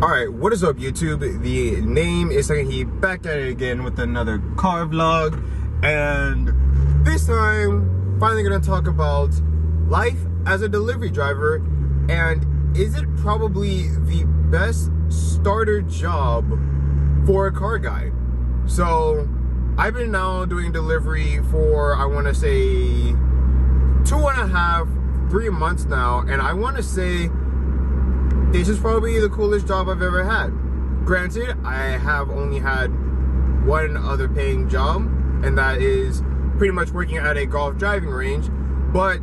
Alright, what is up YouTube? The name is Second Heat, back at it again with another car vlog. And this time, finally gonna talk about life as a delivery driver. And is it probably the best starter job for a car guy? So, I've been now doing delivery for, I wanna say, 2.5, 3 months now. And I wanna say, this is probably the coolest job I've ever had. Granted, I have only had one other paying job, and that is pretty much working at a golf driving range. But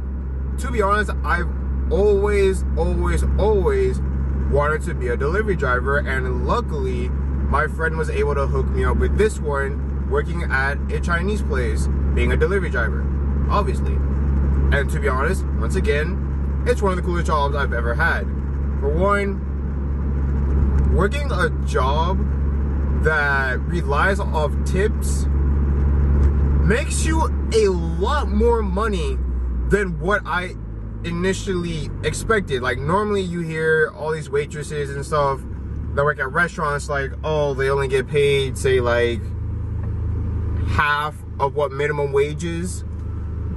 to be honest, I've always wanted to be a delivery driver, and luckily, my friend was able to hook me up with this one, working at a Chinese place, being a delivery driver, obviously. And to be honest, once again, it's one of the coolest jobs I've ever had. For one, working a job that relies off tips makes you a lot more money than what I initially expected. Like, normally you hear all these waitresses and stuff that work at restaurants like, oh, they only get paid, say, like half of what minimum wage is,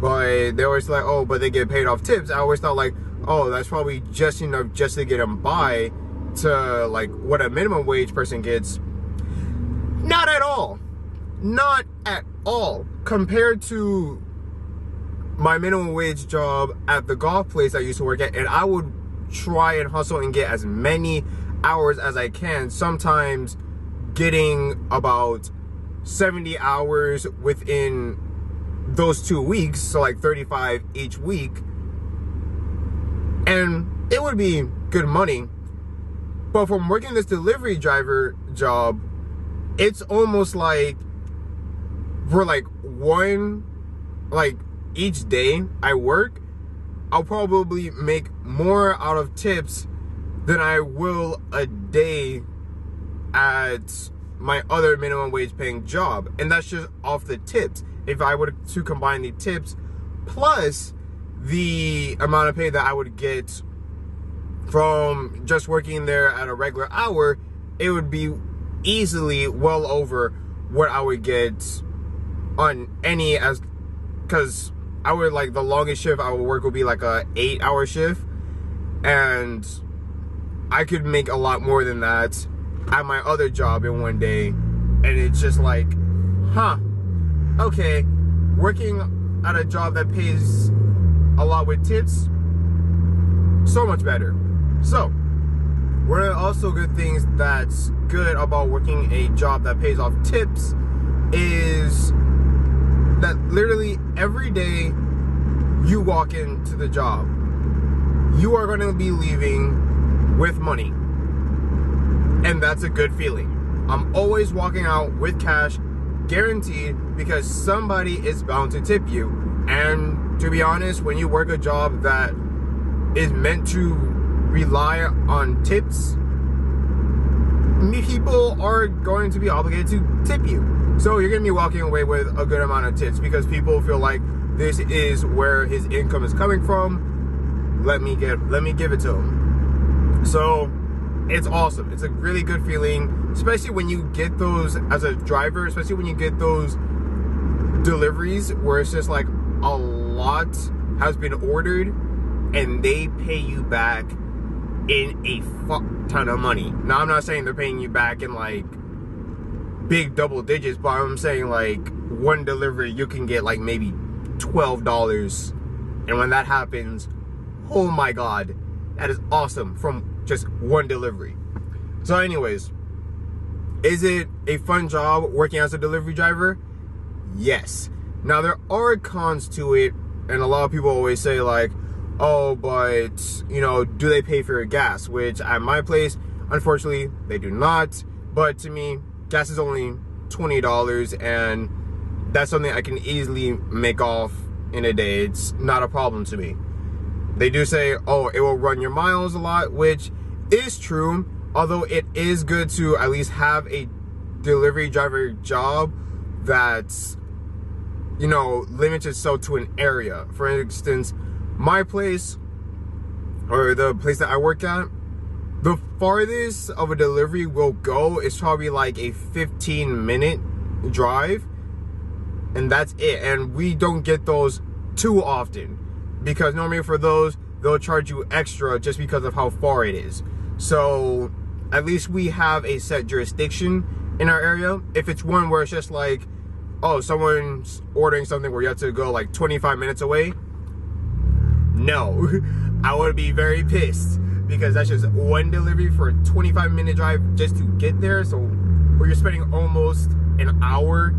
but they always like, oh, but they get paid off tips. I always thought, like, oh, that's probably just enough just to get them by to like what a minimum wage person gets. Not at all. Not at all. Compared to my minimum wage job at the golf place I used to work at, and I would try and hustle and get as many hours as I can, sometimes getting about 70 hours within those 2 weeks, so like 35 each week. And it would be good money. But from working this delivery driver job, it's almost like for like each day I work, I'll probably make more out of tips than I will a day at my other minimum wage paying job. And that's just off the tips. If I were to combine the tips plus the amount of pay that I would get from just working there at a regular hour, it would be easily well over what I would get on any, as because I would, like, the longest shift I would work would be like a 8-hour shift, and I could make a lot more than that at my other job in one day. And it's just like, huh, okay, working at a job that pays a lot with tips, so much better. So, one of the also good things that's good about working a job that pays off tips is that literally every day you walk into the job, you are going to be leaving with money. And that's a good feeling. I'm always walking out with cash, guaranteed, because somebody is bound to tip you. And to be honest, when you work a job that is meant to rely on tips, people are going to be obligated to tip you. So you're going to be walking away with a good amount of tips because people feel like this is where his income is coming from. Let me give it to him. So it's awesome. It's a really good feeling, especially when you get those as a driver, especially when you get those deliveries where it's just like a lot has been ordered and they pay you back in a fuck ton of money. Now, I'm not saying they're paying you back in like big double digits, but I'm saying like one delivery you can get like maybe $12, and when that happens, oh my god, that is awesome from just one delivery. So anyways, is it a fun job working as a delivery driver? Yes. Now, there are cons to it, and a lot of people always say like, oh, but, you know, do they pay for your gas? Which at my place, unfortunately, they do not. But to me, gas is only $20, and that's something I can easily make off in a day. It's not a problem to me. They do say, oh, it will run your miles a lot, which is true, although it is good to at least have a delivery driver job that's, you know, limits itself to an area. For instance, my place, or the place that I work at, The farthest of a delivery will go is probably like a 15-minute drive, and that's it. And we don't get those too often, because normally for those, they'll charge you extra just because of how far it is. So at least we have a set jurisdiction in our area. If it's one where it's just like, oh, someone's ordering something where you have to go like 25 minutes away, no, I would be very pissed, because that's just one delivery for a 25-minute drive just to get there. So where you're spending almost an hour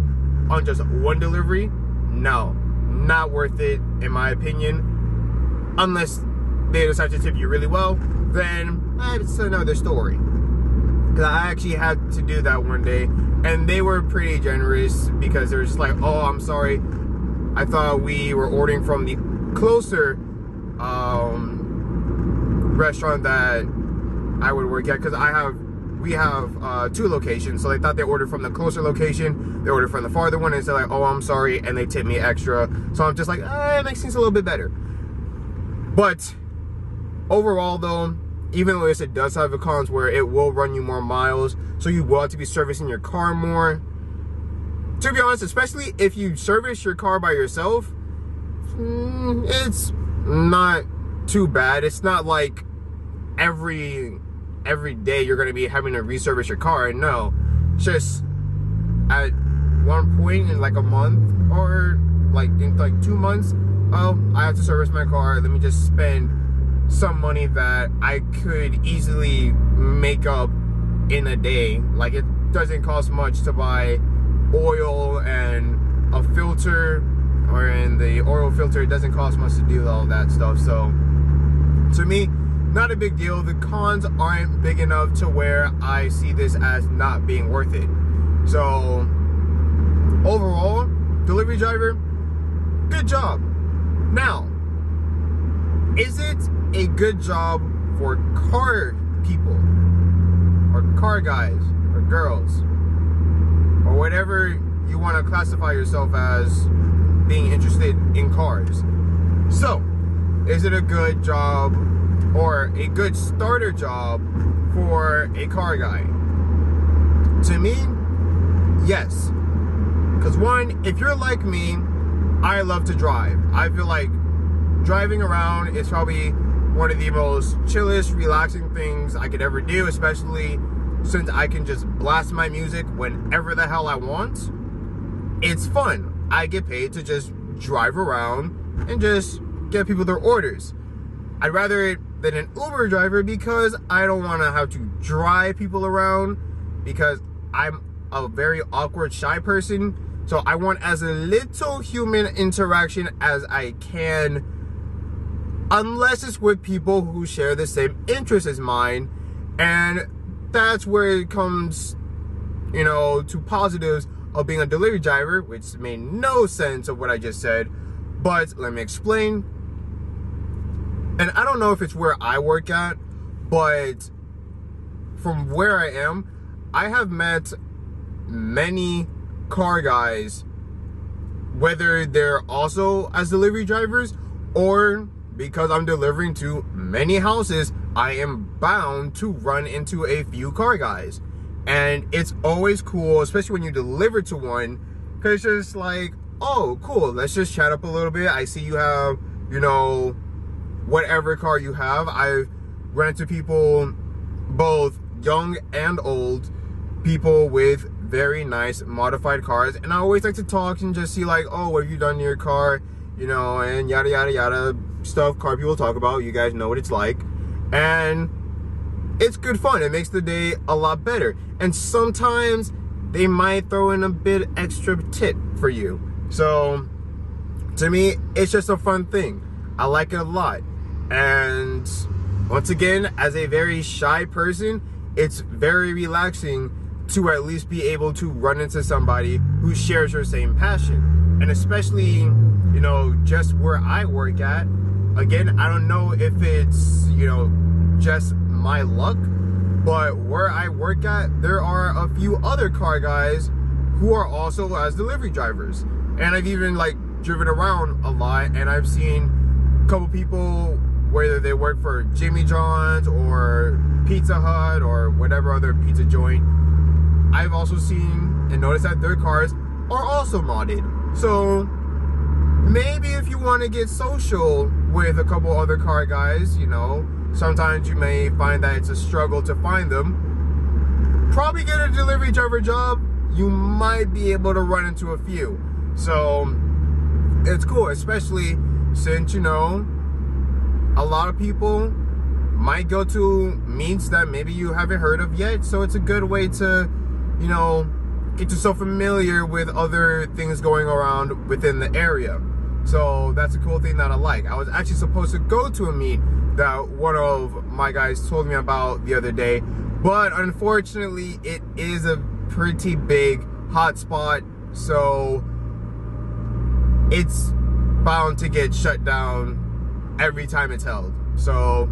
on just one delivery, no, not worth it in my opinion. Unless they decide to tip you really well, then it's another story. Because I actually had to do that one day, and they were pretty generous, because they were just like, oh, I'm sorry, I thought we were ordering from the closer restaurant that I would work at, because we have 2 locations. So they thought they ordered from the closer location, they ordered from the farther one, and said like, oh, I'm sorry, and they tipped me extra. So I'm just like, it makes things a little bit better. But overall though, even though it does have the cons where it will run you more miles, so you will have to be servicing your car more. To be honest, especially if you service your car by yourself, it's not too bad. It's not like every day you're going to be having to reservice your car. No, just at one point in like a month, or like in like 2 months, oh, I have to service my car, let me just spend some money that I could easily make up in a day. Like, it doesn't cost much to buy oil and a filter, or in the oil filter, it doesn't cost much to do all that stuff. So to me, not a big deal. The cons aren't big enough to where I see this as not being worth it. So overall, delivery driver, good job. Now, is it a good job for car people, or car guys, or girls, or whatever you want to classify yourself as being interested in cars? So, is it a good job, or a good starter job for a car guy? To me, yes. Because one, if you're like me, I love to drive. I feel like driving around is probably one of the most chillest, relaxing things I could ever do, especially since I can just blast my music whenever the hell I want. It's fun. I get paid to just drive around and just get people their orders. I'd rather it than an Uber driver, because I don't want to have to drive people around, because I'm a very awkward, shy person. So I want as little human interaction as I can, unless it's with people who share the same interests as mine. And that's where it comes, you know, to positives of being a delivery driver, which made no sense of what I just said, but let me explain. And I don't know if it's where I work at, but from where I am, I have met many car guys, whether they're also as delivery drivers, or because I'm delivering to many houses, I am bound to run into a few car guys. And it's always cool, especially when you deliver to one, because it's just like, oh, cool, let's just chat up a little bit. I see you have, you know, whatever car you have. I've ran into people, both young and old, people with very nice modified cars, and I always like to talk and just see like, oh, what have you done to your car, you know, and yada yada yada stuff car people talk about. You guys know what it's like, and it's good fun. It makes the day a lot better. And sometimes they might throw in a bit extra tip for you. So to me, it's just a fun thing. I like it a lot. And once again, as a very shy person, it's very relaxing to at least be able to run into somebody who shares your same passion. And especially, you know, just where I work at, again, I don't know if it's, you know, just my luck, but where I work at, there are a few other car guys who are also as delivery drivers. And I've even like driven around a lot, and I've seen a couple people whether they work for Jimmy John's or Pizza Hut or whatever other pizza joint. I've also seen and noticed that their cars are also modded. So maybe if you want to get social with a couple other car guys, you know, sometimes you may find that it's a struggle to find them. Probably get a delivery driver job. You might be able to run into a few. So it's cool, especially since, you know, a lot of people might go to meets that maybe you haven't heard of yet. So it's a good way to, you know, get yourself familiar with other things going around within the area. So that's a cool thing that I like. I was actually supposed to go to a meet that one of my guys told me about the other day, but unfortunately it is a pretty big hotspot, so it's bound to get shut down every time it's held. So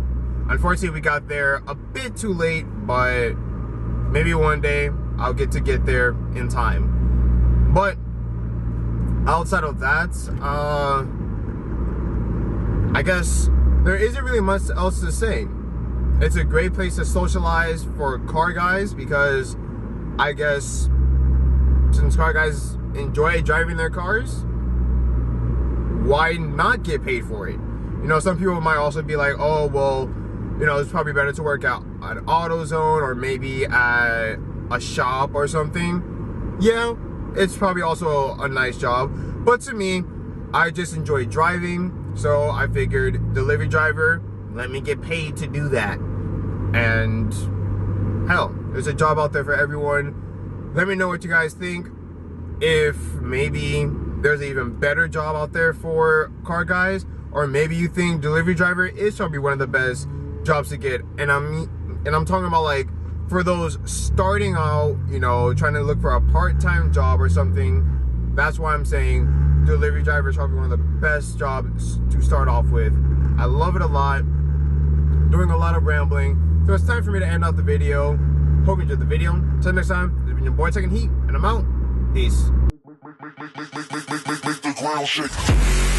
unfortunately we got there a bit too late, but maybe one day I'll get there in time. But outside of that, I guess there isn't really much else to say. It's a great place to socialize for car guys, because I guess since car guys enjoy driving their cars, why not get paid for it? You know, some people might also be like, oh, well, you know, it's probably better to work out at AutoZone or maybe at a shop or something. Yeah, it's probably also a nice job. But to me, I just enjoy driving. So I figured delivery driver, let me get paid to do that. And hell, there's a job out there for everyone. Let me know what you guys think. If maybe there's an even better job out there for car guys, or maybe you think delivery driver is probably one of the best jobs to get. And I'm talking about like for those starting out, you know, trying to look for a part-time job or something. That's why I'm saying delivery driver is probably one of the best jobs to start off with. I love it a lot. Doing a lot of rambling. So it's time for me to end off the video. Hope you enjoyed the video. Until next time, this has been your boy Taking Heat, and I'm out. Peace. Make the ground shake.